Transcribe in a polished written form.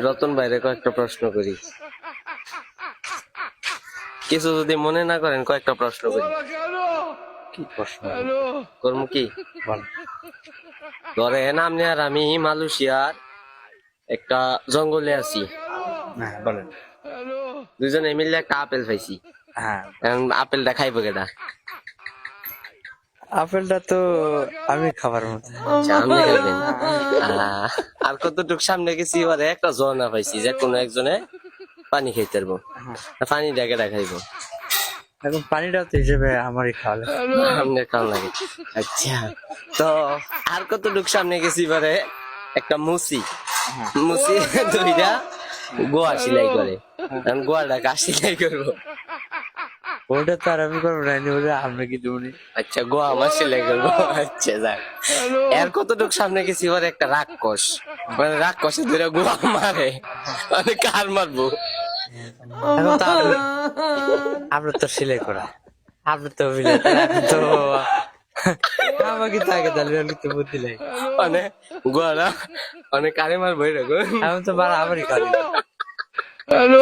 রতন ভাইরে কয়েকটা প্রশ্ন করি, কিছু যদি মনে না করেন কয়েকটা প্রশ্ন করি। কি প্রশ্ন? করবো কি? ধরেন আপনি আর আমি মালয়েশিয়ার একটা জঙ্গলে আছি, হ্যাঁ বলেন। দুজনে মিলে একটা আপেল খাইছি। হ্যাঁ, এখন আপেলটা খাইবো কেটা? আপেলটা তো আমি খাবার মতো। আচ্ছা, আপনি খাবেন। আর কতটুক সামনে গেছি, এবারে একটা ঝর্ণা পাইছি যে কোনো একজনে পানি খাইতে পারবো। পানি কেটা খাইবো? এখন পানিটা তো হিসেবে আমারই খাওয়ালে। আপনার কেমন লাগে? আচ্ছা, তো আর কতটুক সামনে গেছি, এবারে একটা মুসি দুইটা গোয়া সিলাই করে, এখন গোয়াটা কার সিলাই করবো? ওটা তো আর আমি করবো না, ওটা আমরা কি দেবনি। আচ্ছা, গোয়া আমার সেলাই করবো। আচ্ছা যাক, এর কতটুক সামনে গেছি, এবার একটা রাক্ষস, মানে রাক্ষসে ধরে গোয়া মারে, মানে কার মারবো? এখন তো আমরা তো সিলাই করা, আপনি তো অভিনেতা, এখন তো আমাকে তো আগে তাহলে আমি তো বুদ্ধি লাগে, মানে গোয়াটা মানে কারে মারবো এরকম? এখন তো বারা আমারই খালি। মানে